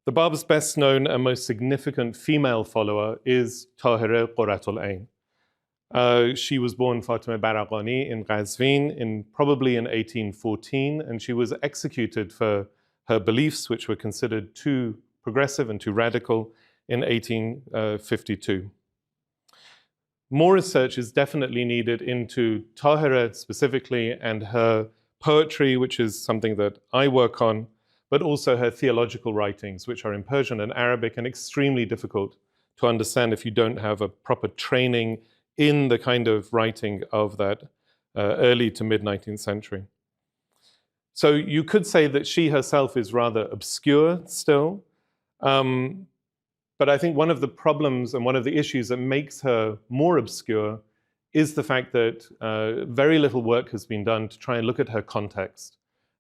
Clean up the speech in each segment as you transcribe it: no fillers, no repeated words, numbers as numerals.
The Bab's best known and most significant female follower is Tahira Qurrat al Ayn. She was born Fatima Baraghani in Qazvin probably in 1814, and she was executed for her beliefs, which were considered too progressive and too radical, in 1852. More research is definitely needed into Tahira specifically and her poetry, which is something that I work on, but also her theological writings, which are in Persian and Arabic and extremely difficult to understand if you don't have a proper training in the kind of writing of that early to mid-19th century. So you could say that she herself is rather obscure still, but I think one of the problems and one of the issues that makes her more obscure is the fact that very little work has been done to try and look at her context.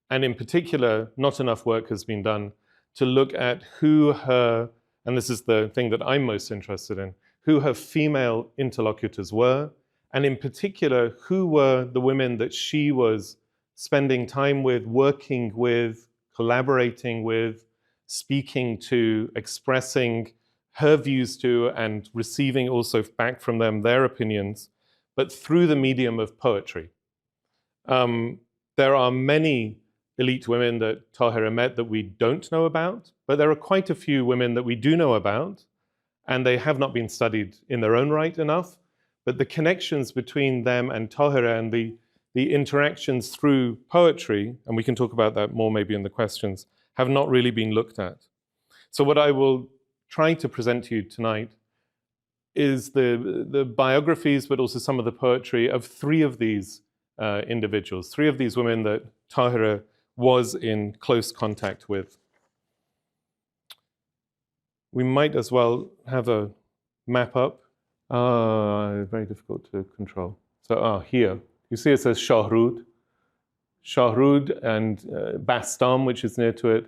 And in particular, not enough work has been done to look at who her, and this is the thing that I'm most interested in, who her female interlocutors were, and in particular, who were the women that she was spending time with, working with, collaborating with, speaking to, expressing her views to, and receiving also back from them their opinions, but through the medium of poetry. There are many elite women that Tahira met that we don't know about, but there are quite a few women that we do know about, and they have not been studied in their own right enough, but the connections between them and Tahira and the interactions through poetry, and we can talk about that more maybe in the questions, have not really been looked at. So what I will try to present to you tonight is the biographies, but also some of the poetry of three of these individuals, three of these women that Tahira was in close contact with. We might as well have a map up. Very difficult to control. So here, you see it says Shahrud. Shahrud and Bastam, which is near to it.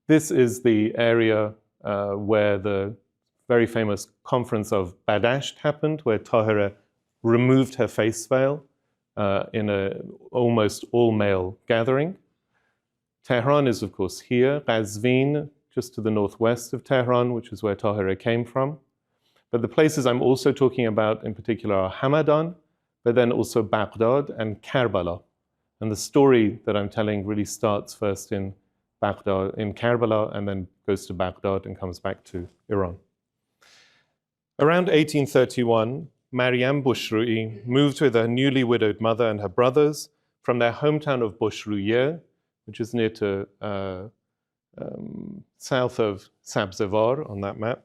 This is the area where the very famous conference of Badasht happened, where Tahira removed her face veil in an almost all-male gathering. Tehran is, of course, here. Qazvin, just to the northwest of Tehran, which is where Tahira came from. But the places I'm also talking about in particular are Hamadan, but then also Baghdad and Karbala. And the story that I'm telling really starts first in Baghdad, in Karbala, and then goes to Baghdad and comes back to Iran. Around 1831, Maryam Bushrui moved with her newly widowed mother and her brothers from their hometown of Bushruye, which is near to south of Sabzevar on that map,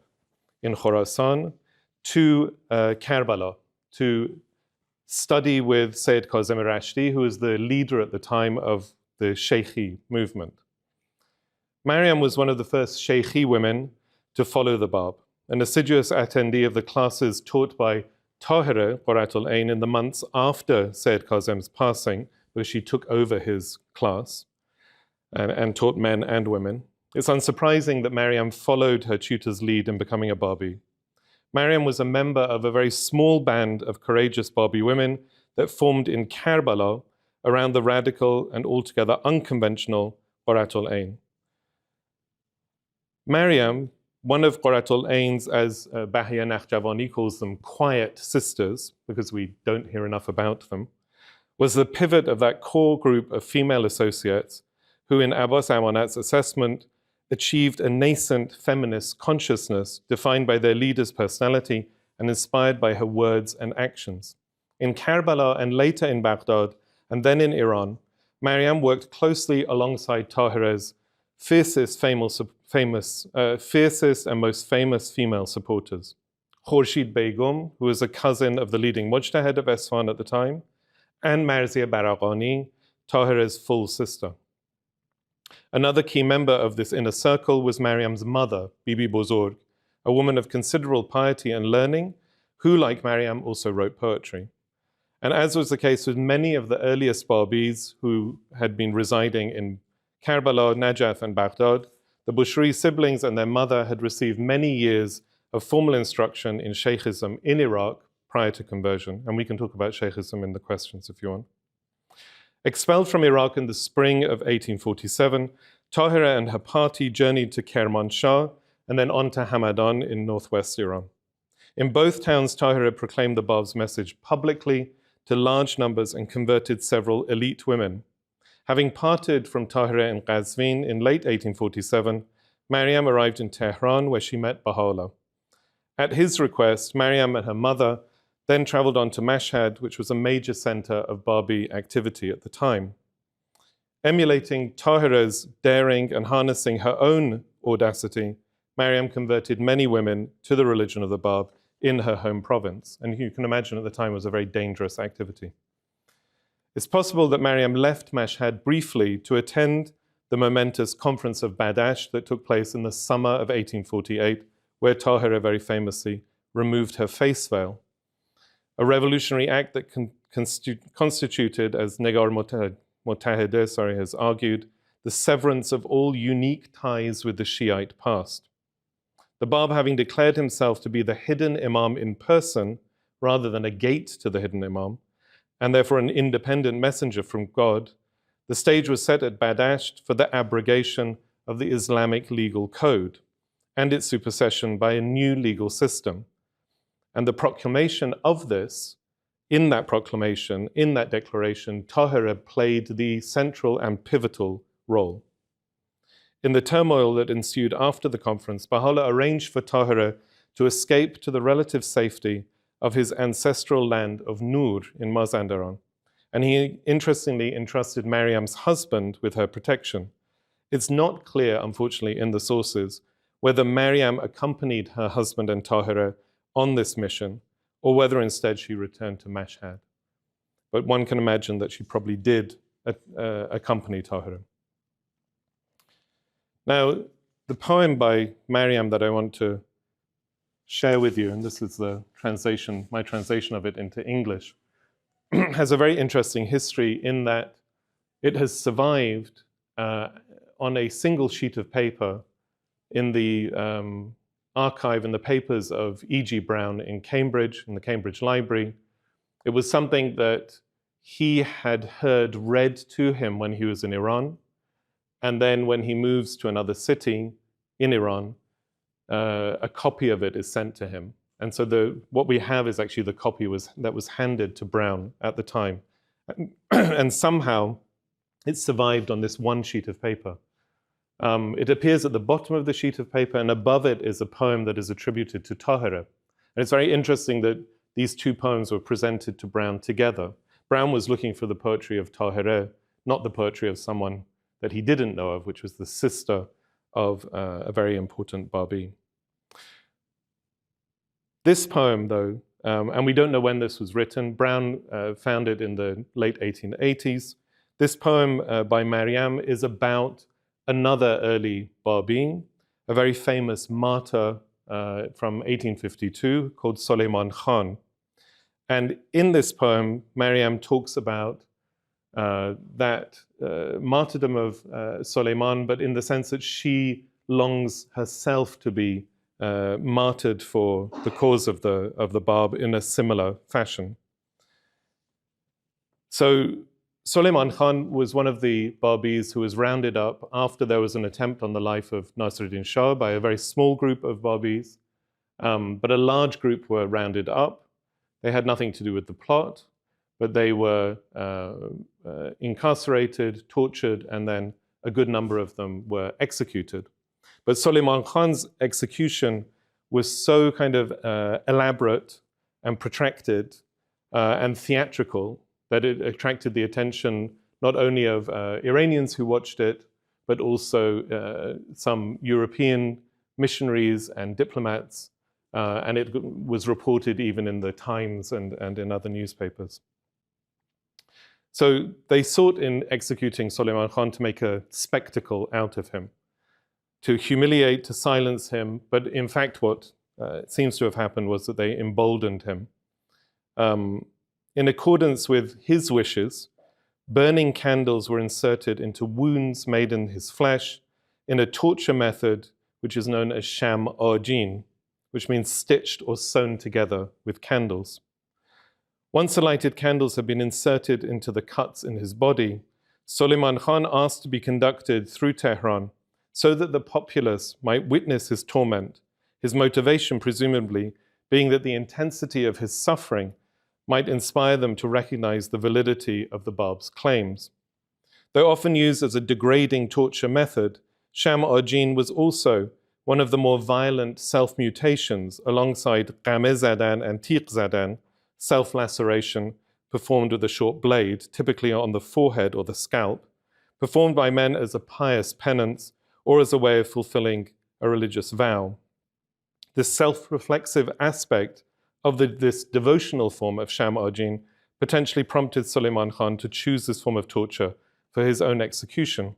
in Khurasan, to Karbala to study with Sayyid Kazim Rashti, who was the leader at the time of the Shaykhi movement. Maryam was one of the first Shaykhi women to follow the Bab, an assiduous attendee of the classes taught by Tahira Qurrat al Ayn in the months after Sayyid Kazim's passing, where she took over his class and taught men and women. It's unsurprising that Maryam followed her tutor's lead in becoming a Babi. Maryam was a member of a very small band of courageous Babi women that formed in Karbala around the radical and altogether unconventional Qurrat al Ayn. Maryam, one of Qurrat al Ayn's, as Bahia Nakhjavani calls them, quiet sisters, because we don't hear enough about them, was the pivot of that core group of female associates who, in Abbas Amanat's assessment, achieved a nascent feminist consciousness defined by their leader's personality and inspired by her words and actions. In Karbala and later in Baghdad, and then in Iran, Maryam worked closely alongside Tahira's fiercest and most famous female supporters. Khurshid Begum, who was a cousin of the leading mujtahid of Isfahan at the time, and Marziya Baraghani, Tahira's full sister. Another key member of this inner circle was Maryam's mother, Bibi Bozorg, a woman of considerable piety and learning, who, like Maryam, also wrote poetry. And as was the case with many of the earliest Babis who had been residing in Karbala, Najaf, and Baghdad, the Bushrui siblings and their mother had received many years of formal instruction in Shaykhism in Iraq prior to conversion. And we can talk about Shaykhism in the questions if you want. Expelled from Iraq in the spring of 1847, Tahira and her party journeyed to Kermanshah and then on to Hamadan in northwest Iran. In both towns, Tahira proclaimed the Bab's message publicly to large numbers and converted several elite women. Having parted from Tahira in Qazvin in late 1847, Maryam arrived in Tehran where she met Baha'u'llah. At his request, Maryam and her mother then traveled on to Mashhad, which was a major center of Babi activity at the time. Emulating Tahira's daring and harnessing her own audacity, Maryam converted many women to the religion of the Bab in her home province. And you can imagine at the time it was a very dangerous activity. It's possible that Maryam left Mashhad briefly to attend the momentous conference of Badash that took place in the summer of 1848, where Tahira very famously removed her face veil, a revolutionary act that constituted, as Negar Motahedeh has argued, the severance of all unique ties with the Shiite past. The Bab, having declared himself to be the hidden Imam in person, rather than a gate to the hidden Imam, and therefore an independent messenger from God, the stage was set at Badash for the abrogation of the Islamic legal code and its supersession by a new legal system. And the proclamation of this, in that proclamation, in that declaration, Tahira played the central and pivotal role. In the turmoil that ensued after the conference, Baha'u'llah arranged for Tahira to escape to the relative safety of his ancestral land of Nur in Mazandaran. And he interestingly entrusted Maryam's husband with her protection. It's not clear, unfortunately, in the sources, whether Maryam accompanied her husband and Tahira on this mission, or whether instead she returned to Mashhad. But one can imagine that she probably did accompany Tahira. Now, the poem by Maryam that I want to share with you, and this is the translation, my translation of it into English, has a very interesting history in that it has survived on a single sheet of paper in the archive, in the papers of E.G. Browne in Cambridge, in the Cambridge Library. It was something that he had heard read to him when he was in Iran. And then when he moves to another city in Iran, a copy of it is sent to him. And so what we have is actually the copy that was handed to Browne at the time. And somehow it survived on this one sheet of paper. It appears at the bottom of the sheet of paper, and above it is a poem that is attributed to Tahira. And it's very interesting that these two poems were presented to Browne together. Browne was looking for the poetry of Tahira, not the poetry of someone that he didn't know of, which was the sister of a very important Babi. This poem, though, and we don't know when this was written, Browne found it in the late 1880s. This poem by Maryam is about another early Babi, a very famous martyr from 1852 called Suleiman Khan. And in this poem, Maryam talks about that martyrdom of Suleiman, but in the sense that she longs herself to be martyred for the cause of the Bab in a similar fashion. So Suleiman Khan was one of the Babis who was rounded up after there was an attempt on the life of Nasruddin Shah by a very small group of Babis, but a large group were rounded up. They had nothing to do with the plot, but they were incarcerated, tortured, and then a good number of them were executed. But Suleiman Khan's execution was so kind of elaborate and protracted and theatrical that it attracted the attention not only of Iranians who watched it, but also some European missionaries and diplomats. And it was reported even in the Times and in other newspapers. So they sought in executing Suleiman Khan to make a spectacle out of him, to humiliate, to silence him. But in fact, what seems to have happened was that they emboldened him. In accordance with his wishes, burning candles were inserted into wounds made in his flesh in a torture method which is known as sham arjin, which means stitched or sewn together with candles. Once the lighted candles had been inserted into the cuts in his body, Suleiman Khan asked to be conducted through Tehran so that the populace might witness his torment, his motivation presumably being that the intensity of his suffering might inspire them to recognize the validity of the Bab's claims. Though often used as a degrading torture method, Sham-Ajin was also one of the more violent self-mutations alongside qame zadan and tiq zadan, self-laceration performed with a short blade, typically on the forehead or the scalp, performed by men as a pious penance or as a way of fulfilling a religious vow. This self-reflexive aspect of this devotional form of Sham-Ajin potentially prompted Suleiman Khan to choose this form of torture for his own execution.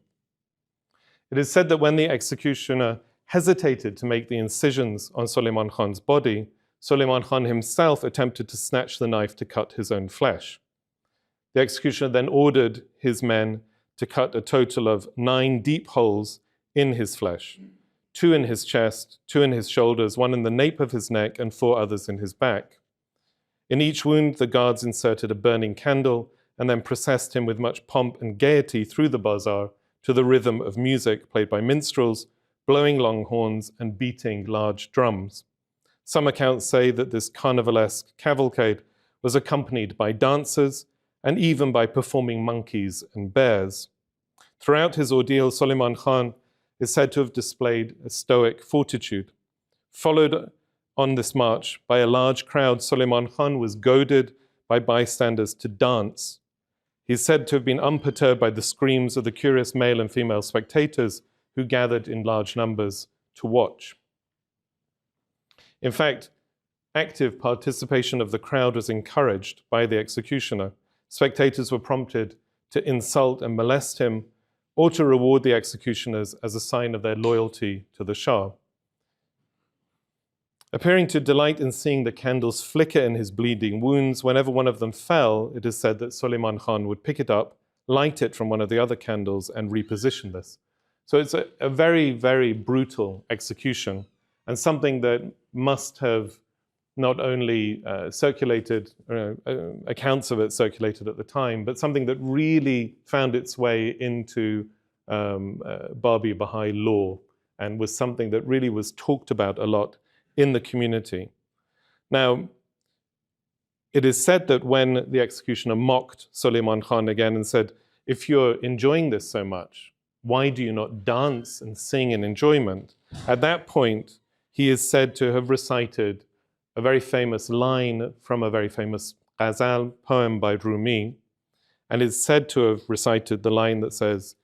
It is said that when the executioner hesitated to make the incisions on Suleiman Khan's body, Suleiman Khan himself attempted to snatch the knife to cut his own flesh. The executioner then ordered his men to cut a total of 9 deep holes in his flesh, 2 in his chest, 2 in his shoulders, 1 in the nape of his neck, and 4 others in his back. In each wound, the guards inserted a burning candle and then processed him with much pomp and gaiety through the bazaar to the rhythm of music played by minstrels, blowing long horns and beating large drums. Some accounts say that this carnivalesque cavalcade was accompanied by dancers and even by performing monkeys and bears. Throughout his ordeal, Suleiman Khan is said to have displayed a stoic fortitude. Followed on this march by a large crowd, Suleiman Khan was goaded by bystanders to dance. He is said to have been unperturbed by the screams of the curious male and female spectators who gathered in large numbers to watch. In fact, active participation of the crowd was encouraged by the executioner. Spectators were prompted to insult and molest him or to reward the executioners as a sign of their loyalty to the Shah. Appearing to delight in seeing the candles flicker in his bleeding wounds, whenever one of them fell, it is said that Suleiman Khan would pick it up, light it from one of the other candles, and reposition this. So it's a very, very brutal execution, and something that must have not only circulated, accounts of it circulated at the time, but something that really found its way into Babi Baha'i law and was something that really was talked about a lot in the community. Now, it is said that when the executioner mocked Suleiman Khan again and said, if you're enjoying this so much, why do you not dance and sing in enjoyment? At that point, he is said to have recited a very famous line from a very famous ghazal poem by Rumi, and is said to have recited the line that says,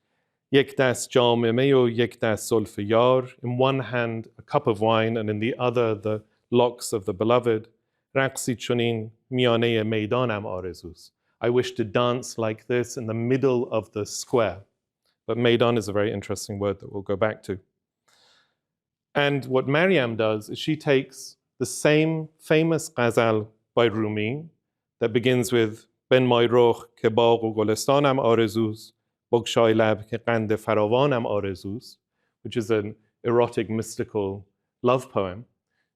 Yek dast jam me o yek dast zulf yar, in one hand a cup of wine and in the other the locks of the beloved. Raqsi chunin miyane meidanam arezus. I wish to dance like this in the middle of the square. But meidan is a very interesting word that we'll go back to. And what Maryam does is she takes the same famous ghazal by Rumi that begins with Ben Mayroch ke bagh u golestanam arezus, Brookshaw lab ke qand farawanam arezus, which is an erotic, mystical love poem.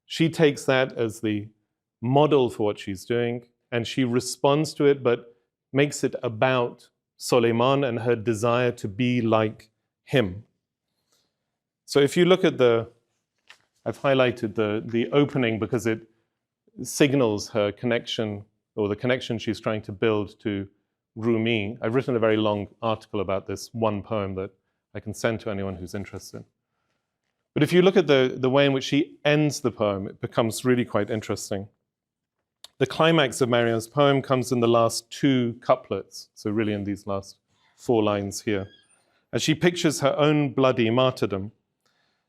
She takes that as the model for what she's doing, and she responds to it, but makes it about Suleiman and her desire to be like him. So if you look at I've highlighted the opening because it signals her connection, or the connection she's trying to build to Rumi. I've written a very long article about this one poem that I can send to anyone who's interested. But if you look at the way in which she ends the poem, it becomes really quite interesting. The climax of Maryam's poem comes in the last 2 couplets, so really in these last 4 lines here. As she pictures her own bloody martyrdom,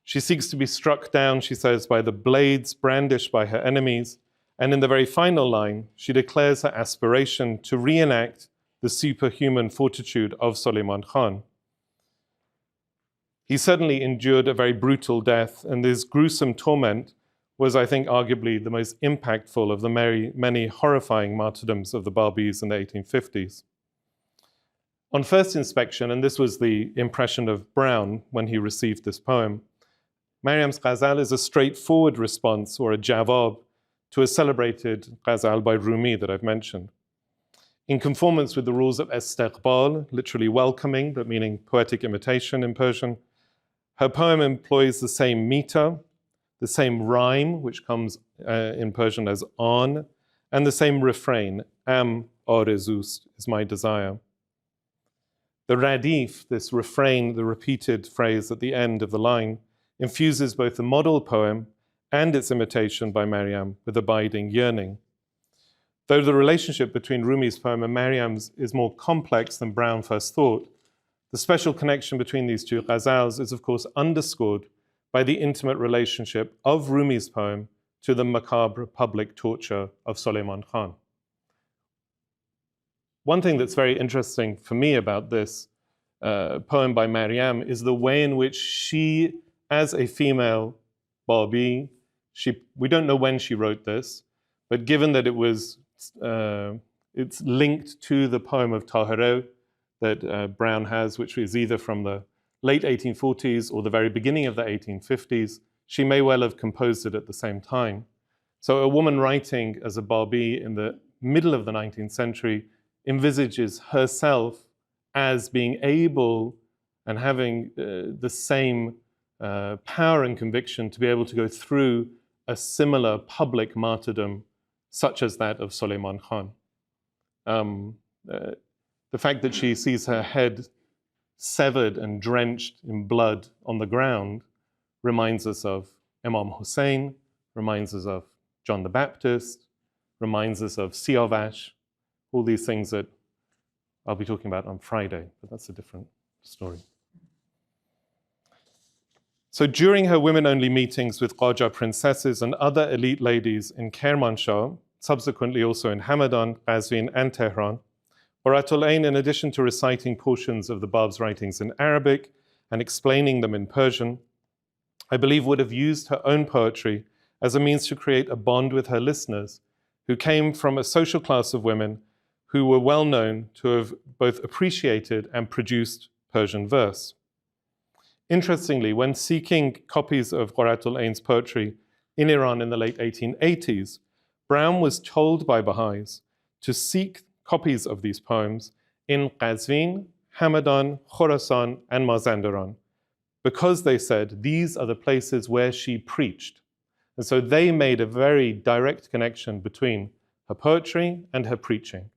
she seeks to be struck down, she says, by the blades brandished by her enemies, and in the very final line, she declares her aspiration to reenact the superhuman fortitude of Suleiman Khan. He certainly endured a very brutal death, and this gruesome torment was, I think, arguably the most impactful of the many horrifying martyrdoms of the Babis in the 1850s. On first inspection, and this was the impression of Brown when he received this poem, Maryam's ghazal is a straightforward response, or a jawab, to a celebrated ghazal by Rumi that I've mentioned. In conformance with the rules of istiqbal, literally welcoming, but meaning poetic imitation in Persian, her poem employs the same meter, the same rhyme, which comes in Persian as on, and the same refrain, am arezust, is my desire. The radif, this refrain, the repeated phrase at the end of the line, infuses both the model poem and its imitation by Maryam with abiding yearning. Though the relationship between Rumi's poem and Maryam's is more complex than Brown first thought, the special connection between these two ghazals is of course underscored by the intimate relationship of Rumi's poem to the macabre public torture of Suleiman Khan. One thing that's very interesting for me about this poem by Maryam is the way in which she, as a female Babi, we don't know when she wrote this, but given that it's linked to the poem of Tahira that Brown has, which is either from the late 1840s or the very beginning of the 1850s, she may well have composed it at the same time. So a woman writing as a Babi in the middle of the 19th century envisages herself as being able and having the same power and conviction to be able to go through a similar public martyrdom such as that of Suleiman Khan. The fact that she sees her head severed and drenched in blood on the ground reminds us of Imam Hussein, reminds us of John the Baptist, reminds us of Siavash, all these things that I'll be talking about on Friday, but that's a different story. So during her women-only meetings with Qajar princesses and other elite ladies in Kermanshah, subsequently also in Hamadan, Qazvin, and Tehran, Qurrat al Ayn, in addition to reciting portions of the Bab's writings in Arabic and explaining them in Persian, I believe would have used her own poetry as a means to create a bond with her listeners, who came from a social class of women who were well known to have both appreciated and produced Persian verse. Interestingly, when seeking copies of Qurrat al Ayn's poetry in Iran in the late 1880s, Brown was told by Baha'is to seek copies of these poems in Qazvin, Hamadan, Khurasan, and Mazandaran, because they said these are the places where she preached. And so they made a very direct connection between her poetry and her preaching.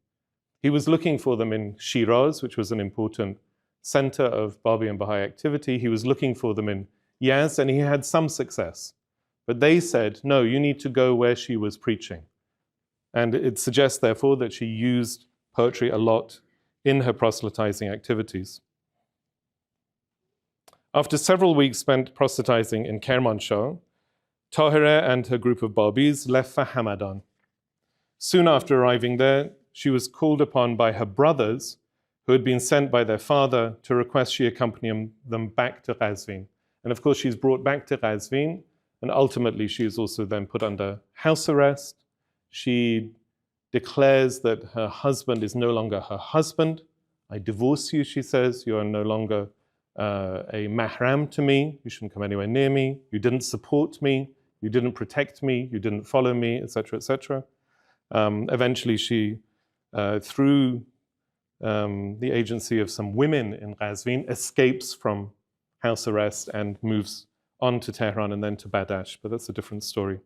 He was looking for them in Shiraz, which was an important center of Babi and Baha'i activity. He was looking for them in Yazd, and he had some success. But they said, no, you need to go where she was preaching. And it suggests, therefore, that she used poetry a lot in her proselytizing activities. After several weeks spent proselytizing in Kermanshah, Tahira and her group of Babis left for Hamadan. Soon after arriving there, she was called upon by her brothers, who had been sent by their father, to request she accompany them back to Qazvin. And of course, she's brought back to Qazvin, and ultimately she is also then put under house arrest. She declares that her husband is no longer her husband. I divorce you, she says. You are no longer a mahram to me. You shouldn't come anywhere near me. You didn't support me. You didn't protect me. You didn't follow me, etc., etc. Eventually, she, through the agency of some women in Qazvin, escapes from house arrest and moves on to Tehran and then to Badash, but that's a different story.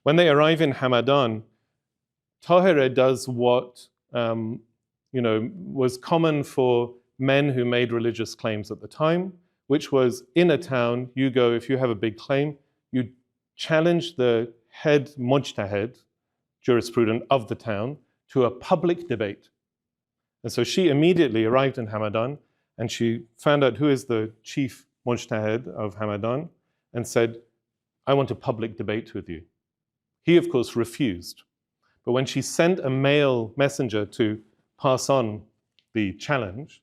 When they arrive in Hamadan, Tahira does what was common for men who made religious claims at the time, which was in a town, you go, if you have a big claim, you challenge the head mujtahid, jurisprudent of the town, to a public debate. And so she immediately arrived in Hamadan, and she found out who is the chief mujtahid of Hamadan, and said, I want a public debate with you. He, of course, refused. But when she sent a male messenger to pass on the challenge,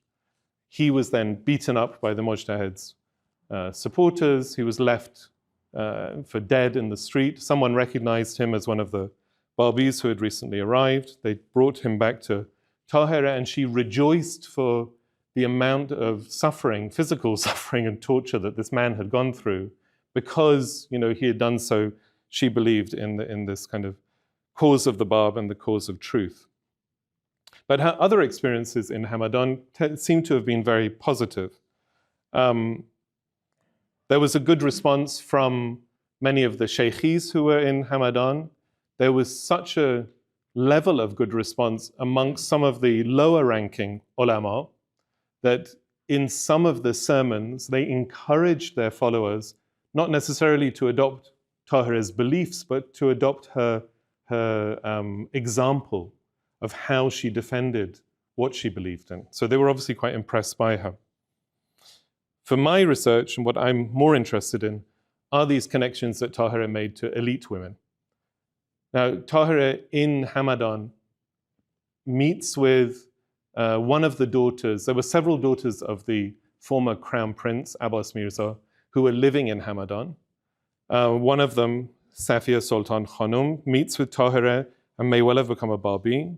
he was then beaten up by the mujtahid's supporters. He was left for dead in the street. Someone recognized him as one of the Babis who had recently arrived. They brought him back to Tahira, and she rejoiced for the amount of suffering, physical suffering and torture that this man had gone through, because he had done so, she believed, in this kind of cause of the Bab and the cause of truth. But her other experiences in Hamadan seem to have been very positive. There was a good response from many of the Shaykhis who were in Hamadan. There was such a level of good response amongst some of the lower ranking ulama that in some of the sermons, they encouraged their followers not necessarily to adopt Tahira's beliefs, but to adopt her example of how she defended what she believed in. So they were obviously quite impressed by her. For my research, and what I'm more interested in, are these connections that Tahira made to elite women. Now, Tahira in Hamadan meets with one of the daughters. There were several daughters of the former Crown Prince, Abbas Mirza, who were living in Hamadan. One of them, Safiya Sultan Khanum, meets with Tahira and may well have become a Babi.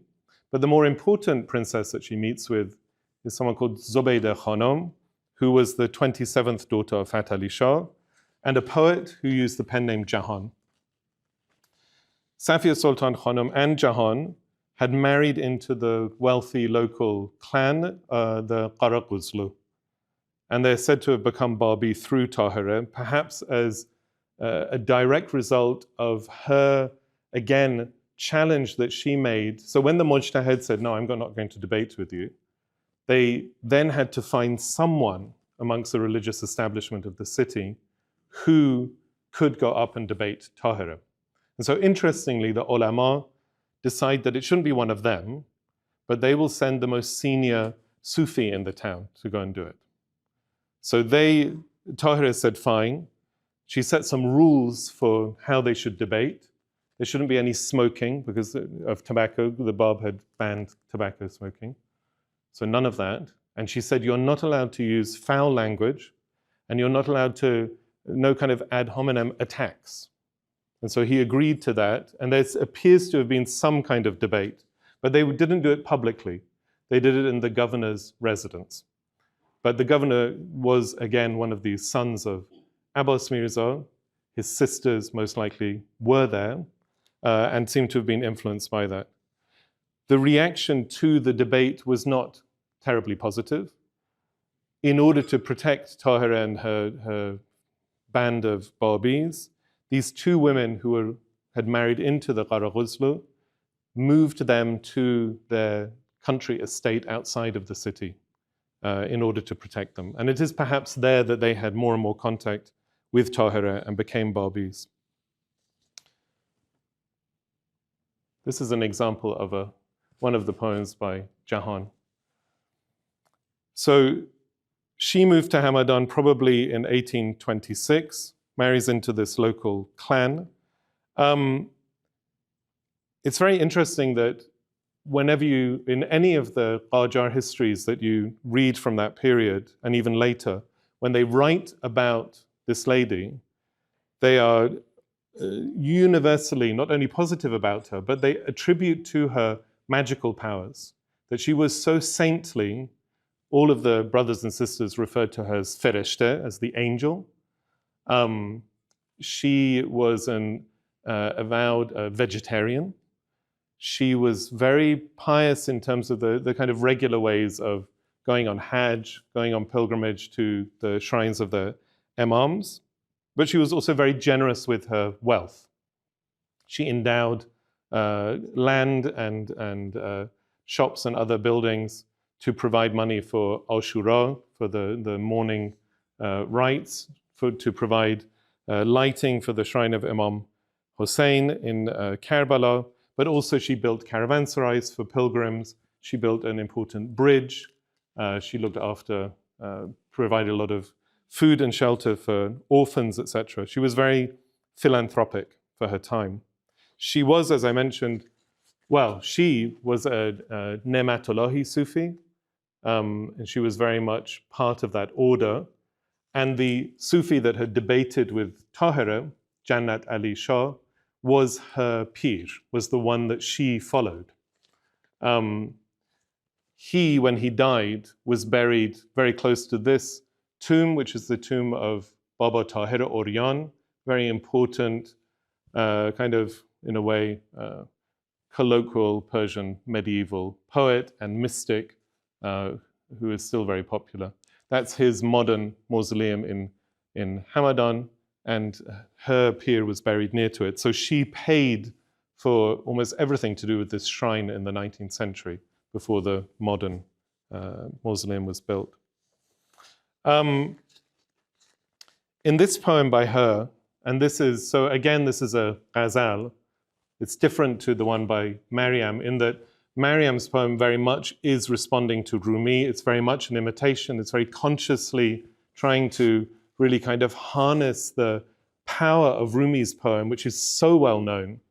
But the more important princess that she meets with is someone called Zubaydah Khanum, who was the 27th daughter of Fath Ali Shah, and a poet who used the pen name Jahan. Safiya Sultan Khanum and Jahan had married into the wealthy local clan, the Qajar. And they're said to have become Babi through Tahira, perhaps as a direct result of her, again, challenge that she made. So when the Mujtahid said, no, I'm not going to debate with you, they then had to find someone amongst the religious establishment of the city who could go up and debate Tahira. And so interestingly, the ulama decide that it shouldn't be one of them, but they will send the most senior Sufi in the town to go and do it. So Tahira said, fine. She set some rules for how they should debate. There shouldn't be any smoking because of tobacco. The Bab had banned tobacco smoking. So none of that. And she said, you're not allowed to use foul language, and you're not allowed to, no kind of ad hominem attacks. And so he agreed to that. And there appears to have been some kind of debate, but they didn't do it publicly. They did it in the governor's residence. But the governor was, again, one of these sons of Abbas Mirza. His sisters, most likely, were there and seem to have been influenced by that. The reaction to the debate was not terribly positive. In order to protect Tahira and her band of Babis, these two women who had married into the Qajar moved them to their country estate outside of the city in order to protect them. And it is perhaps there that they had more and more contact with Tahira and became Babis. This is an example of one of the poems by Jahan. So she moved to Hamadan probably in 1826, marries into this local clan. It's very interesting that whenever in any of the Qajar histories that you read from that period, and even later, when they write about this lady, they are universally not only positive about her, but they attribute to her magical powers, that she was so saintly. All of the brothers and sisters referred to her as Ferishte, as the angel. She was an avowed vegetarian. She was very pious in terms of the kind of regular ways of going on Hajj, going on pilgrimage to the shrines of the imams. But she was also very generous with her wealth. She endowed land and shops and other buildings to provide money for Ashura, for the mourning rites, to provide lighting for the shrine of Imam Hussein in Karbala, but also she built caravanserais for pilgrims. She built an important bridge. She looked after, provided a lot of food and shelter for orphans, etc. She was very philanthropic for her time. She was, as I mentioned, well, she was a matullahi Sufi, and she was very much part of that order. And the Sufi that had debated with Tahira, Jannat Ali Shah, was her pir, was the one that she followed. He, when he died, was buried very close to this tomb, which is the tomb of Baba Tahira Oryan, very important kind of, in a way, colloquial Persian medieval poet and mystic who is still very popular. That's his modern mausoleum in Hamadan, and her peer was buried near to it. So she paid for almost everything to do with this shrine in the 19th century before the modern mausoleum was built. In this poem by her, and this is, so again, this is a ghazal. It's different to the one by Maryam in that Maryam's poem very much is responding to Rumi. It's very much an imitation. It's very consciously trying to really kind of harness the power of Rumi's poem, which is so well known,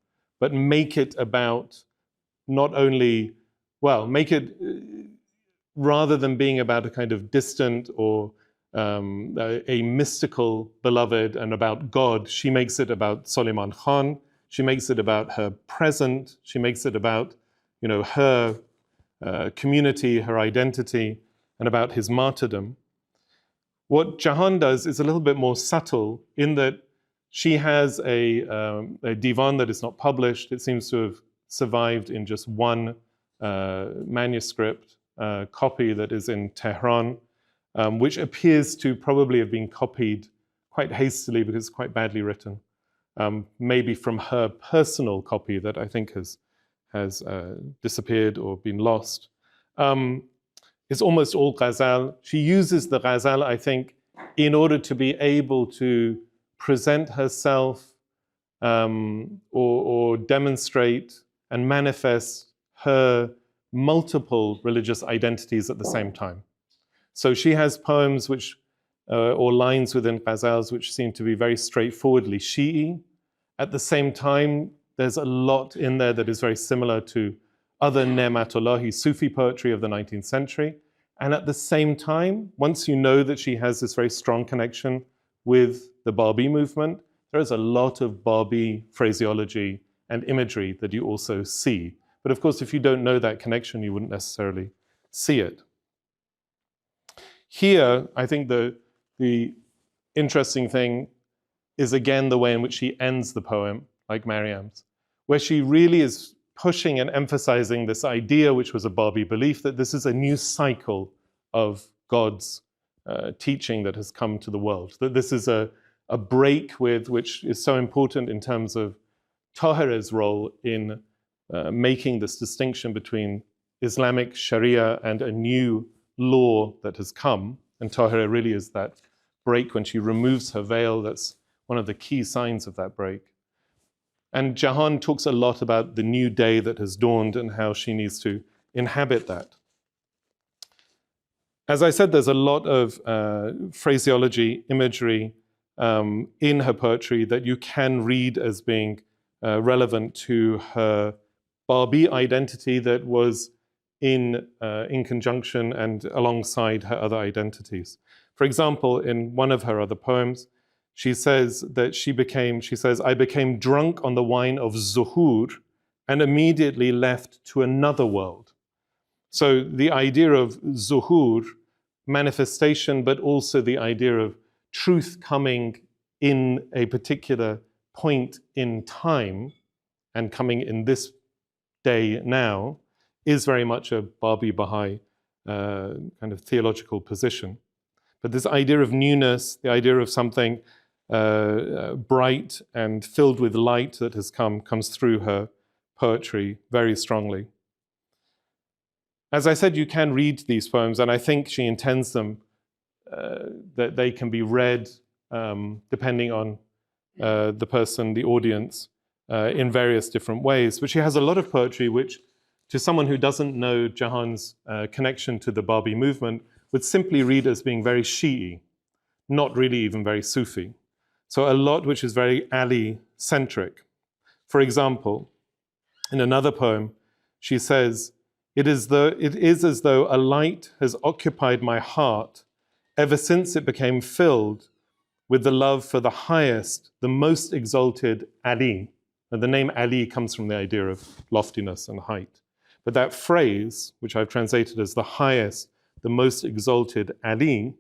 but make it about not only, well, make it, rather than being about a kind of distant or a mystical beloved and about God, she makes it about Suleiman Khan. She makes it about her present. She makes it about, you know, her community, her identity, and about his martyrdom. What Jahan does is a little bit more subtle in that she has a divan that is not published. It seems to have survived in just one manuscript copy that is in Tehran, which appears to probably have been copied quite hastily because it's quite badly written. Maybe from her personal copy that I think has disappeared or been lost. It's almost all ghazal. She uses the ghazal, I think, in order to be able to present herself or demonstrate and manifest her multiple religious identities at the same time. So she has poems which, or lines within ghazals which seem to be very straightforwardly Shi'i. At the same time, there's a lot in there that is very similar to other matullahi Sufi poetry of the 19th century. And at the same time, once you know that she has this very strong connection with the Babi movement, there is a lot of Babi phraseology and imagery that you also see. But of course, if you don't know that connection, you wouldn't necessarily see it. Here, I think the interesting thing is again the way in which she ends the poem, like Maryam's, where she really is pushing and emphasizing this idea, which was a Babi belief, that this is a new cycle of God's teaching that has come to the world. That this is a break with, which is so important in terms of Tahira's role in making this distinction between Islamic Sharia and a new law that has come. And Tahira really is that break when she removes her veil. That's one of the key signs of that break. And Jahan talks a lot about the new day that has dawned and how she needs to inhabit that. As I said, there's a lot of phraseology, imagery in her poetry that you can read as being relevant to her Babi identity that was in conjunction and alongside her other identities. For example, in one of her other poems, she says that she says, I became drunk on the wine of zuhur and immediately left to another world. So the idea of zuhur, manifestation, but also the idea of truth coming in a particular point in time and coming in this day now, is very much a Babi Baha'i kind of theological position. But this idea of newness, the idea of something bright and filled with light that has comes through her poetry very strongly. As I said, you can read these poems, and I think she intends them that they can be read depending on the person, the audience, in various different ways. But she has a lot of poetry which, to someone who doesn't know Jahan's connection to the Babi movement, would simply read as being very Shi'i, not really even very Sufi. So a lot which is very Ali-centric. For example, in another poem, she says, it is as though a light has occupied my heart ever since it became filled with the love for the highest, the most exalted Ali. And the name Ali comes from the idea of loftiness and height. But that phrase, which I've translated as the highest, the most exalted Ali,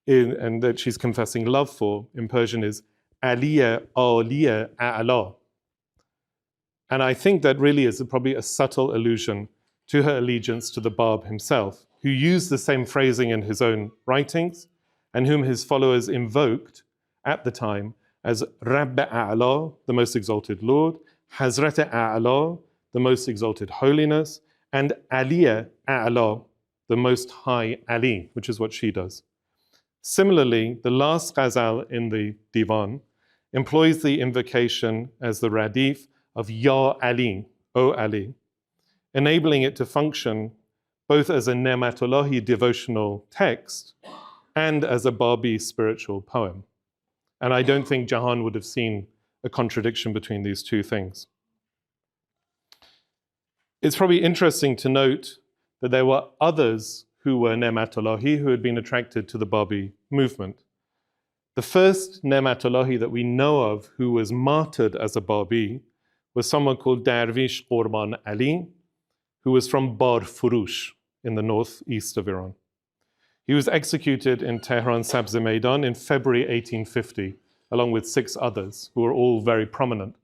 and that she's confessing love for in Persian is Aliya Aliya A'la. And I think that really is probably a subtle allusion to her allegiance to the Bab himself, who used the same phrasing in his own writings and whom his followers invoked at the time as Rabb A'la, the most exalted Lord, Hazrat A'la, the most exalted holiness, and Ali A'la, the most high Ali, which is what she does. Similarly, the last ghazal in the Divan employs the invocation as the radif of Ya Ali, O Ali, enabling it to function both as a matullahi devotional text and as a Babi spiritual poem. And I don't think Jahan would have seen a contradiction between these two things. It's probably interesting to note that there were others who were matullahi who had been attracted to the Babi movement. The first matullahi that we know of who was martyred as a Babi was someone called Darvish Qurban Ali, who was from Bar Furush in the northeast of Iran. He was executed in Tehran Sabzi Maidan in February 1850, along with 6 others who were all very prominent.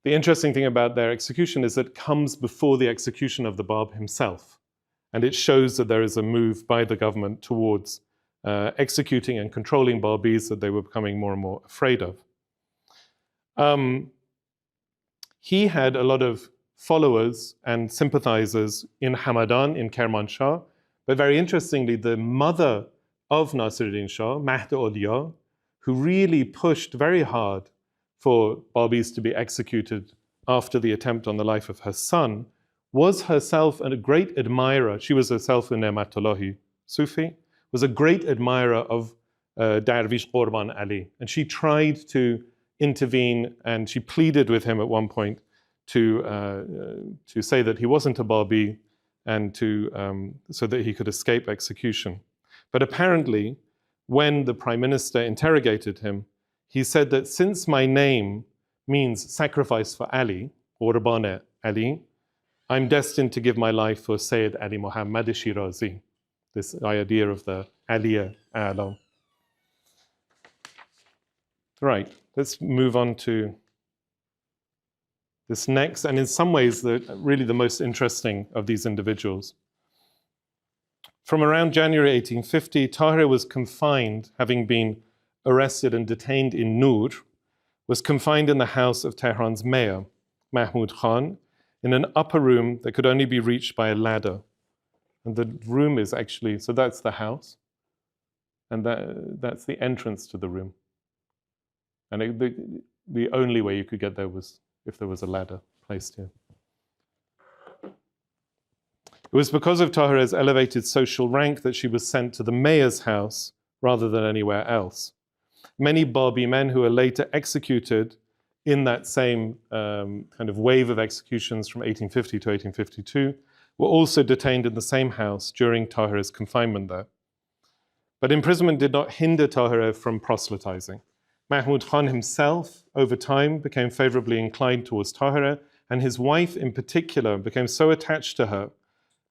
The interesting thing about their execution is that it comes before the execution of the Bab himself. And it shows that there is a move by the government towards executing and controlling Babis that they were becoming more and more afraid of. He had a lot of followers and sympathizers in Hamadan, in Kermanshah, but very interestingly, the mother of Nasiruddin Shah, Mahd Awliya, who really pushed very hard for Babis to be executed after the attempt on the life of her son, was herself a great admirer. She was herself a Ne'matullahi Sufi, was a great admirer of Darvish Qurban Ali. And she tried to intervene, and she pleaded with him at one point to say that he wasn't a Babi and so that he could escape execution. But apparently, when the Prime Minister interrogated him, he said that since my name means sacrifice for Ali, Qurban Ali, I'm destined to give my life for Sayyid Ali-Muhammad Shirazi, this idea of the Aliyah A'lam. Right, let's move on to this next, and in some ways, really the most interesting of these individuals. From around January 1850, Tahira was confined, having been arrested and detained in Nur, was confined in the house of Tehran's mayor, Mahmud Khan, in an upper room that could only be reached by a ladder. And the room is actually, so that's the house, and that's the entrance to the room. And the only way you could get there was if there was a ladder placed here. It was because of Tahira's elevated social rank that she was sent to the mayor's house rather than anywhere else. Many Babi men who were later executed in that same kind of wave of executions from 1850 to 1852 were also detained in the same house during Tahira's confinement there. But imprisonment did not hinder Tahira from proselytizing. Mahmud Khan himself, over time, became favorably inclined towards Tahira, and his wife in particular became so attached to her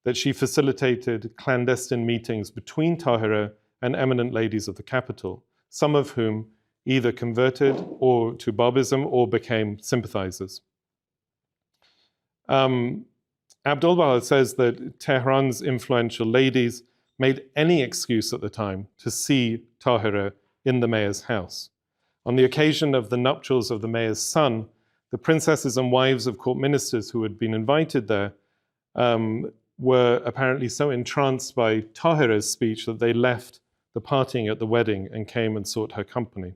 that she facilitated clandestine meetings between Tahira and eminent ladies of the capital, some of whom either converted or to Babism or became sympathizers. Abdul Baha says that Tehran's influential ladies made any excuse at the time to see Tahira in the mayor's house. On the occasion of the nuptials of the mayor's son, the princesses and wives of court ministers who had been invited there were apparently so entranced by Tahira's speech that they left the partying at the wedding and came and sought her company.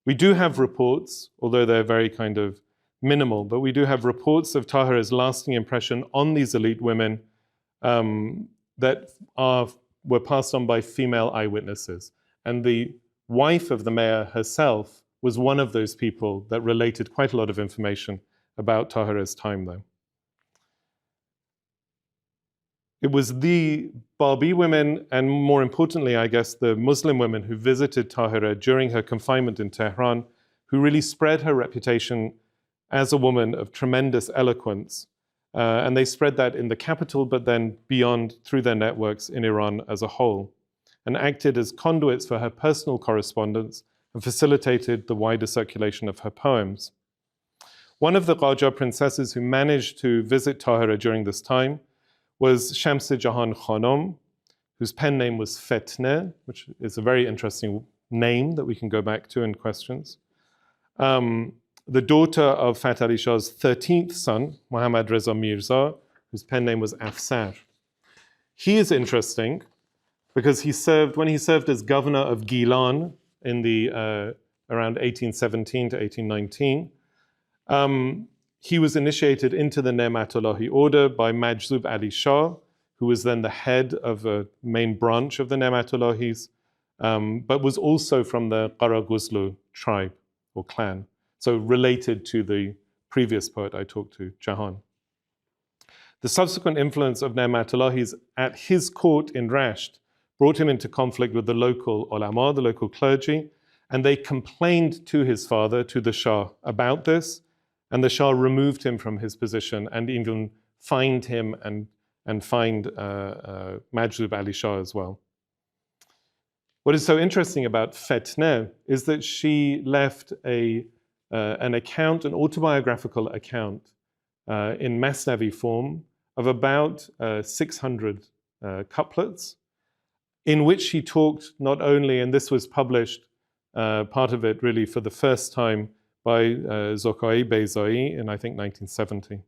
We do have reports, although they're very kind of minimal, but we do have reports of Tahira's lasting impression on these elite women that were passed on by female eyewitnesses. And the wife of the mayor herself was one of those people that related quite a lot of information about Tahira's time there. It was the Babi women, and more importantly, I guess, the Muslim women who visited Tahira during her confinement in Tehran, who really spread her reputation as a woman of tremendous eloquence. And they spread that in the capital, but then beyond through their networks in Iran as a whole, and acted as conduits for her personal correspondence and facilitated the wider circulation of her poems. One of the Qajar princesses who managed to visit Tahira during this time was Shams Jahan Khanum, whose pen name was Fetne, which is a very interesting name that we can go back to in questions. The daughter of Fath Ali Shah's 13th son, Muhammad Reza Mirza, whose pen name was Afsar. He is interesting because when he served as governor of Gilan in the around 1817 to 1819, he was initiated into the matullahi order by Majzub Ali Shah, who was then the head of a main branch of the matullahis, but was also from the Qaraguzlu tribe or clan, so related to the previous poet I talked to, Jahan. The subsequent influence of matullahis at his court in Rasht brought him into conflict with the local ulama, the local clergy, and they complained to his father, to the Shah, about this, and the Shah removed him from his position and even fined him and fined Majzub Ali Shah as well. What is so interesting about Fetne is that she left an account, an autobiographical account in Masnavi form of about 600 couplets, in which she talked not only, and this was published, part of it really for the first time by Zokai Beyzai in I think 1970.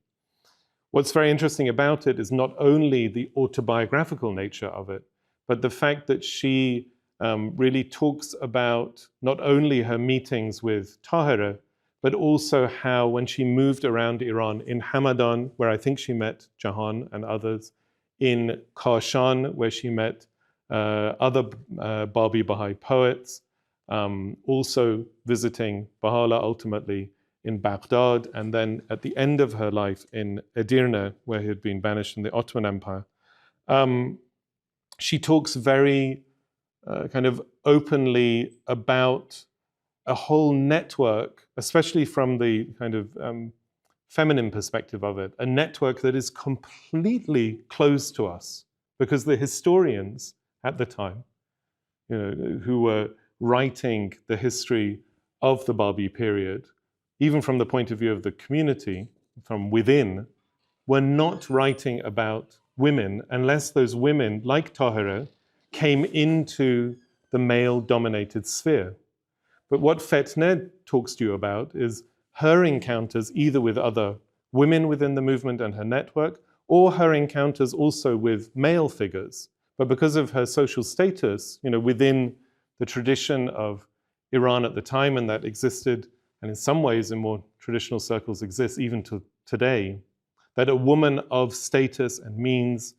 What's very interesting about it is not only the autobiographical nature of it, but the fact that she really talks about not only her meetings with Tahira, but also how when she moved around Iran, in Hamadan, where I think she met Jahan and others, in Khurasan, where she met other Babi Baha'i poets, also visiting Baha'u'llah ultimately in Baghdad, and then at the end of her life in Edirne, where he had been banished in the Ottoman Empire. She talks very kind of openly about a whole network, especially from the kind of feminine perspective of it, a network that is completely closed to us, because the historians at the time, who were writing the history of the Babi period, even from the point of view of the community, from within, were not writing about women unless those women, like Tahira, came into the male-dominated sphere. But what Fetne talks to you about is her encounters either with other women within the movement and her network, or her encounters also with male figures. But because of her social status, within the tradition of Iran at the time, and that existed, and in some ways in more traditional circles exists even to today, that a woman of status and means,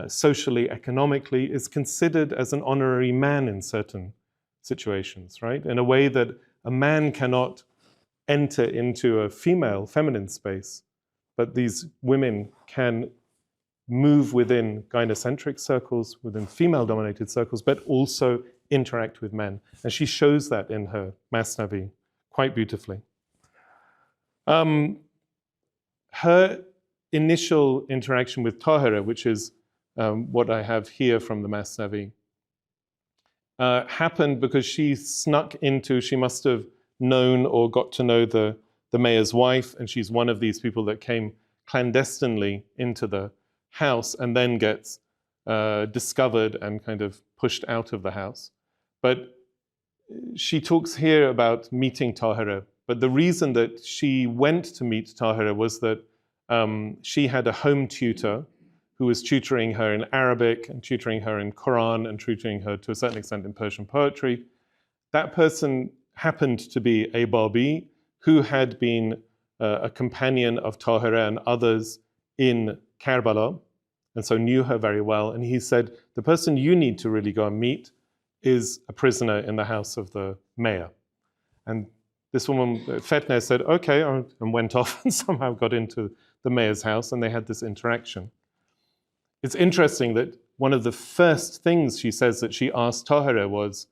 socially, economically, is considered as an honorary man in certain situations, right? In a way that a man cannot enter into a feminine space, but these women can move within gynocentric circles, within female-dominated circles, but also interact with men. And she shows that in her Masnavi quite beautifully. Her initial interaction with Tahira, which is what I have here from the Masnavi, happened because she must have known or got to know the mayor's wife, and she's one of these people that came clandestinely into the house and then gets discovered and kind of pushed out of the house. But she talks here about meeting Tahira, but the reason that she went to meet Tahira was that she had a home tutor who was tutoring her in Arabic and tutoring her in Quran and tutoring her to a certain extent in Persian poetry. That person happened to be a Babi who had been a companion of Tahira and others in Karbala, and so knew her very well. And he said, the person you need to really go and meet is a prisoner in the house of the mayor. And this woman, Fetne, said, okay, and went off and somehow got into the mayor's house, and they had this interaction. It's interesting that one of the first things she says that she asked Tahira was,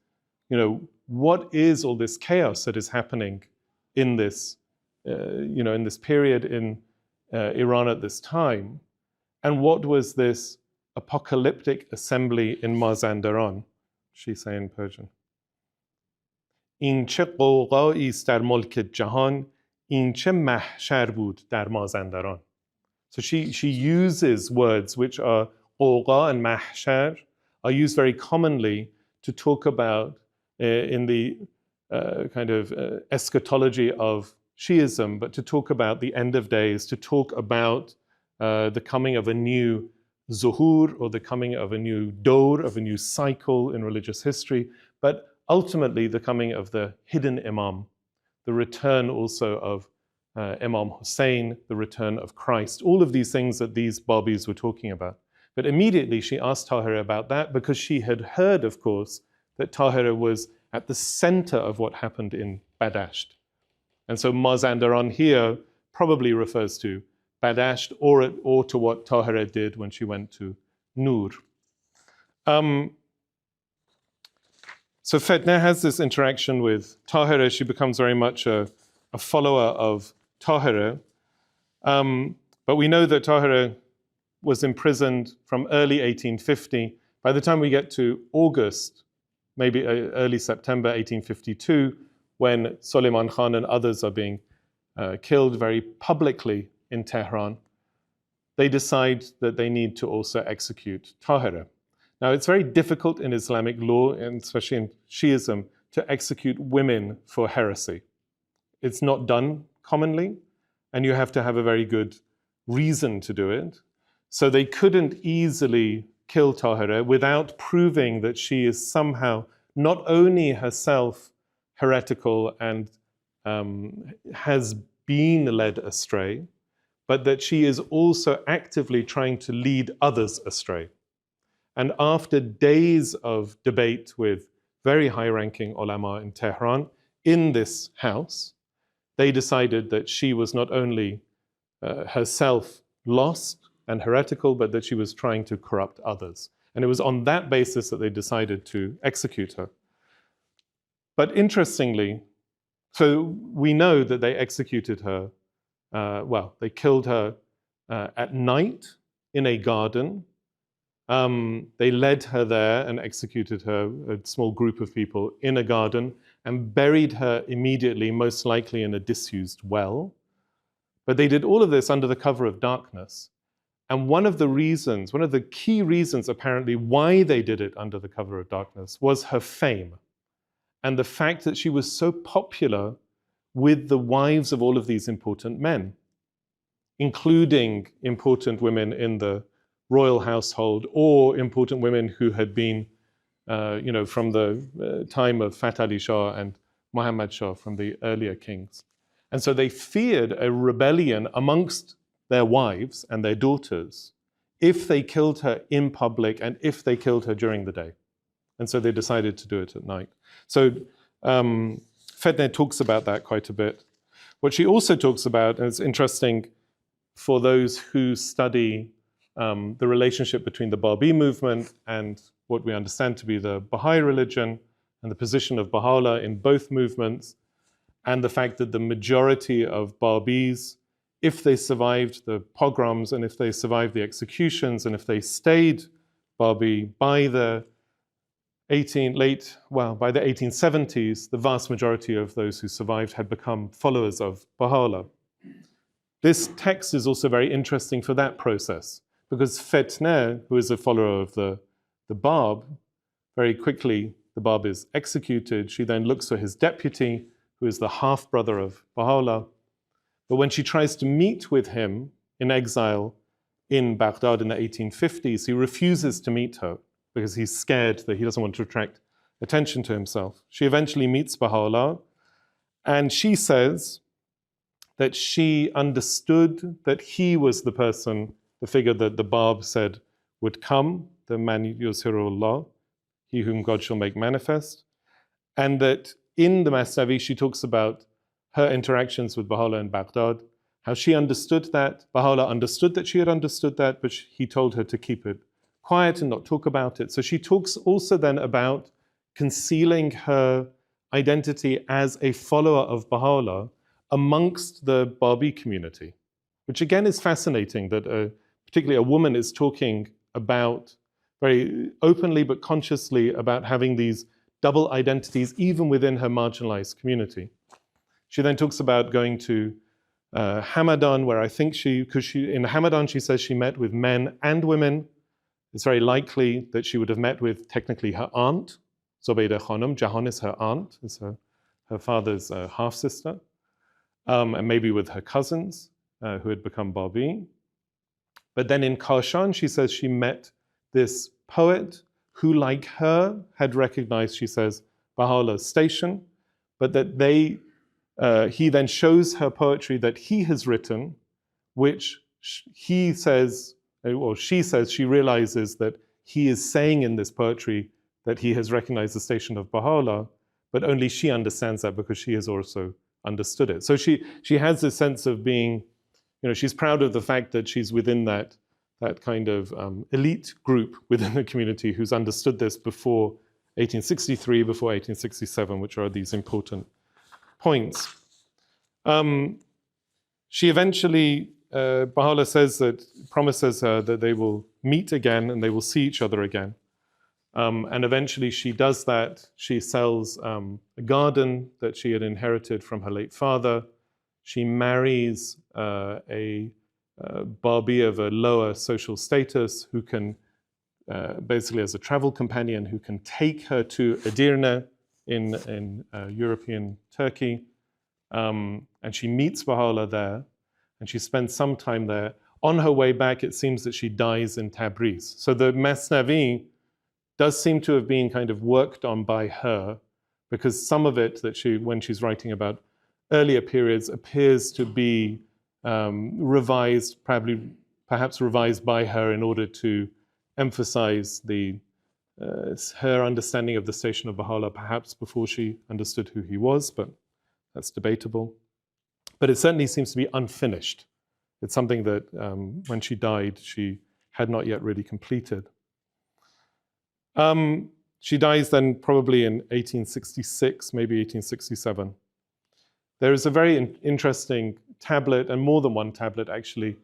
what is all this chaos that is happening in this, in this period in Iran at this time? And what was this apocalyptic assembly in Mazandaran? She say in Persian. این چه قوقایی است در ملک جهان، این چه محشر بود در مازندران. So she uses words which are Oga and Mahshar are used very commonly to talk about in the kind of eschatology of Shiism, but to talk about the end of days, to talk about the coming of a new zuhur, or the coming of a new dor, of a new cycle in religious history, but ultimately the coming of the hidden Imam, the return also of Imam Hussein, the return of Christ, all of these things that these Babis were talking about. But immediately she asked Tahira about that because she had heard, of course, that Tahira was at the center of what happened in Badasht. And so Mazandaran here probably refers to Badasht or to what Tahira did when she went to Nur. So Fetneh has this interaction with Tahira. She becomes very much a follower of Tahira. But we know that Tahira was imprisoned from early 1850. By the time we get to August, maybe early September 1852, when Suleiman Khan and others are being killed very publicly in Tehran, they decide that they need to also execute Tahira. Now, it's very difficult in Islamic law, and especially in Shiism, to execute women for heresy. It's not done commonly, and you have to have a very good reason to do it. So they couldn't easily kill Tahira without proving that she is somehow not only herself heretical and has been led astray, but that she is also actively trying to lead others astray. And after days of debate with very high-ranking ulama in Tehran, in this house, they decided that she was not only herself lost and heretical, but that she was trying to corrupt others. And it was on that basis that they decided to execute her. But interestingly, so we know that they executed her, they killed her at night in a garden. They led her there and executed her, a small group of people, in a garden, and buried her immediately, most likely in a disused well. But they did all of this under the cover of darkness. And one of the key reasons apparently why they did it under the cover of darkness was her fame and the fact that she was so popular with the wives of all of these important men, including important women in the royal household or important women who had been, from the time of Fath Ali Shah and Muhammad Shah, from the earlier kings. And so they feared a rebellion amongst their wives and their daughters if they killed her in public and if they killed her during the day. And so they decided to do it at night. So Fetneh talks about that quite a bit. What she also talks about, and it's interesting for those who study the relationship between the Babi movement and what we understand to be the Baha'i religion and the position of Baha'u'llah in both movements, and the fact that the majority of Babis, if they survived the pogroms and if they survived the executions and if they stayed Babi by the 1870s, the vast majority of those who survived had become followers of Baha'u'llah. This text is also very interesting for that process, because Fetneh, who is a follower of the Bab, very quickly the Bab is executed. She then looks for his deputy, who is the half-brother of Baha'u'llah. But when she tries to meet with him in exile in Baghdad in the 1850s, he refuses to meet her because he's scared that he doesn't want to attract attention to himself. She eventually meets Baha'u'llah, and she says that she understood that he was the person, the figure that the Bab said would come, the man yuzhirullah, he whom God shall make manifest, and that in the Masnavi she talks about her interactions with Baha'u'llah in Baghdad, how she understood that, Baha'u'llah understood that she had understood that, but he told her to keep it quiet and not talk about it. So she talks also then about concealing her identity as a follower of Baha'u'llah amongst the Babi community, which again is fascinating that particularly a woman is talking about very openly but consciously about having these double identities even within her marginalized community. She then talks about going to Hamadan, where I think in Hamadan she says she met with men and women. It's very likely that she would have met with technically her aunt, Zubaydah Khanum. Jahan is her aunt, is her father's half-sister, and maybe with her cousins who had become Babi. But then in Khurasan, she says she met this poet who, like her, had recognized, she says, Baha'u'llah's station, but that he then shows her poetry that he has written, which he says, or she says, she realizes that he is saying in this poetry that he has recognized the station of Baha'u'llah, but only she understands that because she has also understood it. So she has this sense of being, she's proud of the fact that she's within that kind of elite group within the community who's understood this before 1863, before 1867, which are these important points. She eventually, Baha'u'llah promises her that they will meet again and they will see each other again. And eventually she does that. She sells a garden that she had inherited from her late father. She marries a Babi of a lower social status who can, basically as a travel companion, who can take her to Edirne in European Turkey. And she meets Baha'u'llah there, and she spends some time there. On her way back, it seems that she dies in Tabriz. So the Masnavi does seem to have been kind of worked on by her, because some of it that when she's writing about earlier periods, appears to be revised, perhaps revised by her in order to emphasize her understanding of the station of Baha'u'llah, perhaps before she understood who he was, but that's debatable. But it certainly seems to be unfinished. It's something that when she died, she had not yet really completed. She dies then probably in 1866, maybe 1867. There is a very interesting tablet, and more than one tablet actually,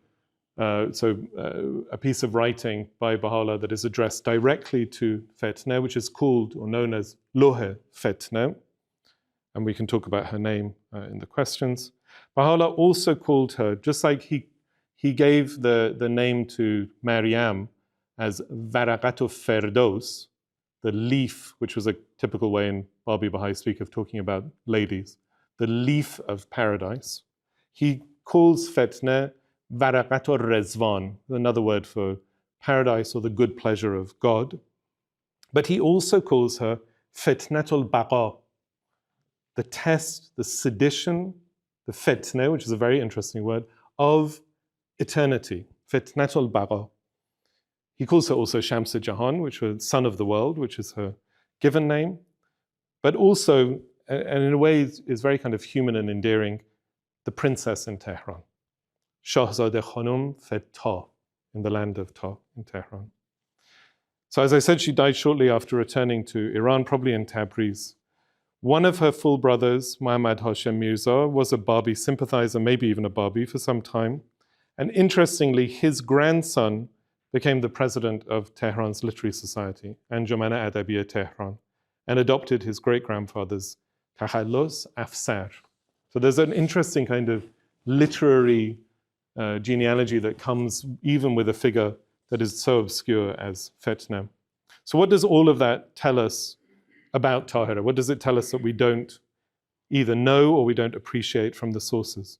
a piece of writing by Baha'u'llah that is addressed directly to Fetne, which is called or known as Lohe Fetne, and we can talk about her name in the questions. Baha'u'llah also called her, just like he gave the name to Maryam as Varaqatu Ferdos, the leaf, which was a typical way in Babi Baha'i speak of talking about ladies, the leaf of paradise. He calls Fetne Varaqatu Rezvan, another word for paradise or the good pleasure of God. But he also calls her Fetnatul Baqa, the test, the sedition, the fitne, which is a very interesting word, of eternity, Fitnatul Baqa. He calls her also Shams-e Jahan, which was son of the world, which is her given name, but also, and in a way is very kind of human and endearing, the princess in Tehran. Shahzadeh Khanum Fet Ta, in the land of Ta, in Tehran. So as I said, she died shortly after returning to Iran, probably in Tabriz. One of her full brothers, Muhammad Hashim Mirza, was a Babi sympathizer, maybe even a Babi for some time. And interestingly, his grandson became the president of Tehran's Literary Society, Anjumana Adabiya Tehran, and adopted his great-grandfather's Takhallus Afsar. So there's an interesting kind of literary genealogy that comes even with a figure that is so obscure as Fetne. So what does all of that tell us about Tahira? What does it tell us that we don't either know or we don't appreciate from the sources?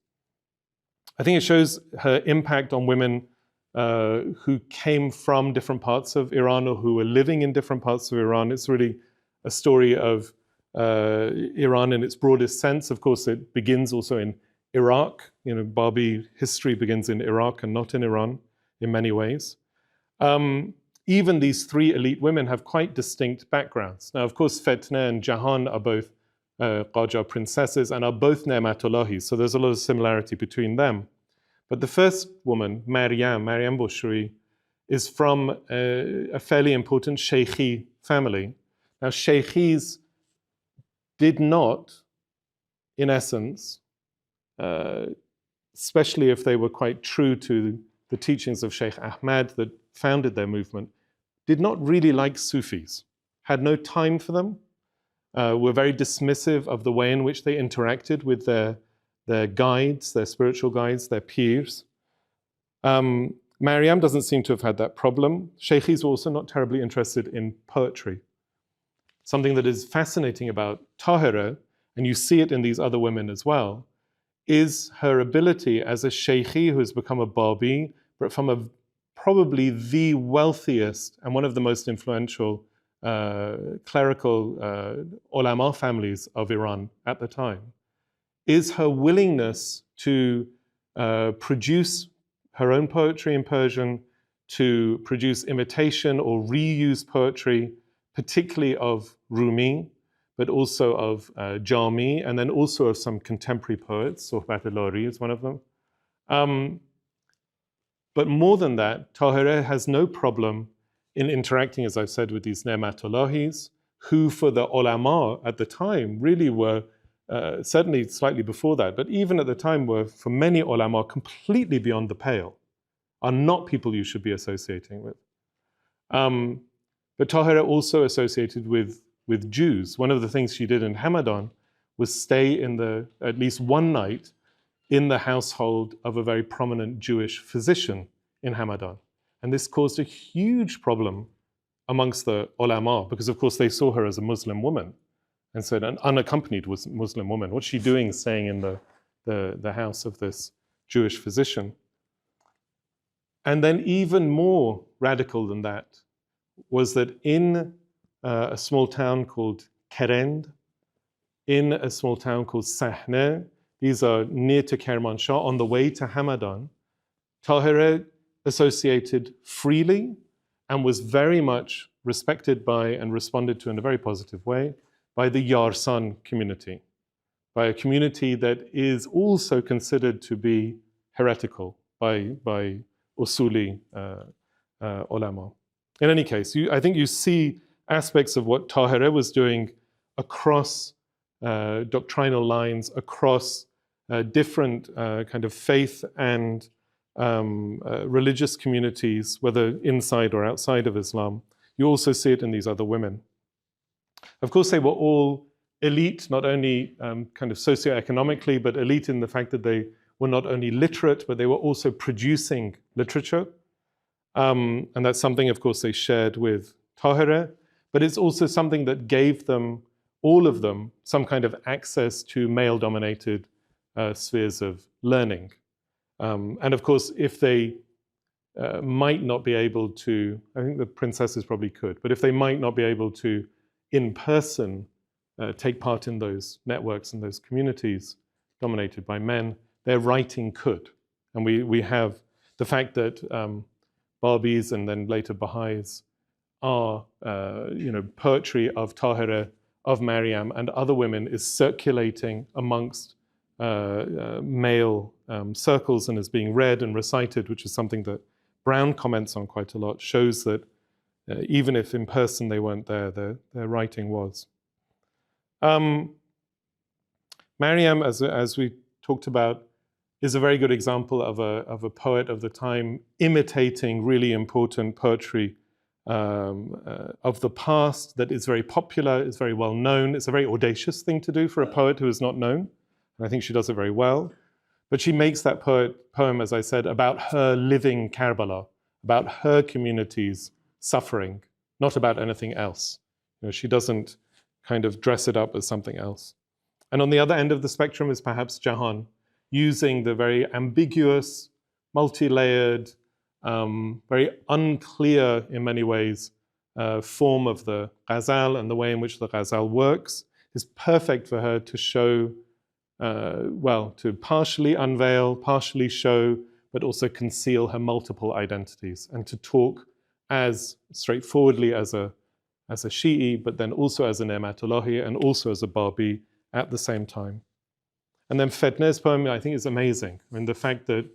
I think it shows her impact on women who came from different parts of Iran or who were living in different parts of Iran. It's really a story of Iran in its broadest sense. Of course, it begins also in Iraq. Babi history begins in Iraq and not in Iran in many ways. Even these three elite women have quite distinct backgrounds. Now, of course, Fetne and Jahan are both Qajar princesses and are both matullahi, so there's a lot of similarity between them. But the first woman, Maryam Bushri, is from a fairly important Shaykhi family. Now, Shaykhis did not, in essence, especially if they were quite true to the teachings of Shaykh Ahmad that founded their movement, did not really like Sufis, had no time for them, were very dismissive of the way in which they interacted with their guides, their spiritual guides, their peers. Maryam doesn't seem to have had that problem. Shaykhis were also not terribly interested in poetry. Something that is fascinating about Tahira, and you see it in these other women as well, is her ability as a Shaykhi who has become a Babi, but from probably the wealthiest and one of the most influential clerical ulama families of Iran at the time, is her willingness to produce her own poetry in Persian, to produce imitation or reuse poetry, particularly of Rumi, but also of Jami, and then also of some contemporary poets. Sohbat al-Lari is one of them. But more than that, Tahira has no problem in interacting, as I've said, with these matullahis, who for the ulama at the time really were, certainly slightly before that, but even at the time were, for many ulama, completely beyond the pale, are not people you should be associating with. But Tahira also associated with Jews. One of the things she did in Hamadan was stay at least one night in the household of a very prominent Jewish physician in Hamadan. And this caused a huge problem amongst the ulama, because of course they saw her as a Muslim woman and said, an unaccompanied Muslim woman, what's she doing staying in the house of this Jewish physician? And then even more radical than that was that in a small town called Kerend, in a small town called Sahne, these are near to Kermanshah, on the way to Hamadan, Tahira associated freely and was very much respected by and responded to in a very positive way by the Yarsan community, by a community that is also considered to be heretical by Usuli ulama. In any case, I think you see aspects of what Tahira was doing across doctrinal lines, across different kind of faith and religious communities, whether inside or outside of Islam. You also see it in these other women. Of course, they were all elite, not only kind of socioeconomically, but elite in the fact that they were not only literate, but they were also producing literature. And that's something, of course, they shared with Tahira, but it's also something that gave them, all of them, some kind of access to male-dominated spheres of learning. And of course, if they might not be able to, I think the princesses probably could, but if they might not be able to, in person, take part in those networks and those communities dominated by men, their writing could. And we have the fact that Babis and then later Baha'is are, poetry of Tahira, of Maryam and other women is circulating amongst male circles and is being read and recited, which is something that Brown comments on quite a lot, shows that even if in person they weren't there, their writing was. Maryam, as we talked about, is a very good example of a poet of the time imitating really important poetry of the past that is very popular, is very well known. It's a very audacious thing to do for a poet who is not known. And I think she does it very well. But she makes that poem, as I said, about her living Karbala, about her community's suffering, not about anything else. She doesn't kind of dress it up as something else. And on the other end of the spectrum is perhaps Jahan, using the very ambiguous, multi-layered, very unclear in many ways form of the ghazal, and the way in which the ghazal works is perfect for her to show, to partially unveil, partially show, but also conceal her multiple identities, and to talk as straightforwardly as a Shi'i, but then also as an matullahi and also as a Babi at the same time. And then Fetne's poem, I think, is amazing. I mean, the fact that,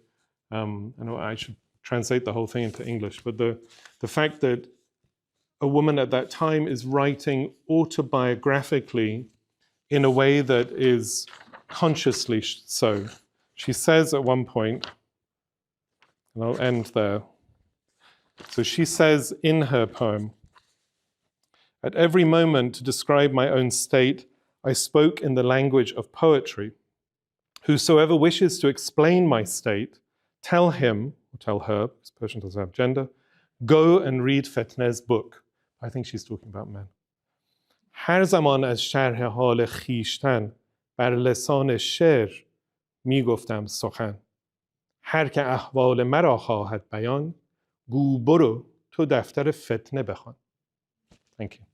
I know I should translate the whole thing into English, but the fact that a woman at that time is writing autobiographically in a way that is consciously so. She says at one point, and I'll end there. So she says in her poem, At every moment, to describe my own state, I spoke in the language of poetry. Whosoever wishes to explain my state, tell him, or tell her, because Persian doesn't have gender, go and read Fetne's book. I think she's talking about men. هر زمان از شرح حال خیشتن بر لسان شعر می گفتم سخن. هر که احوال مرا خواهد بیان گو برو تو دفتر فتنه بخوان. Thank you.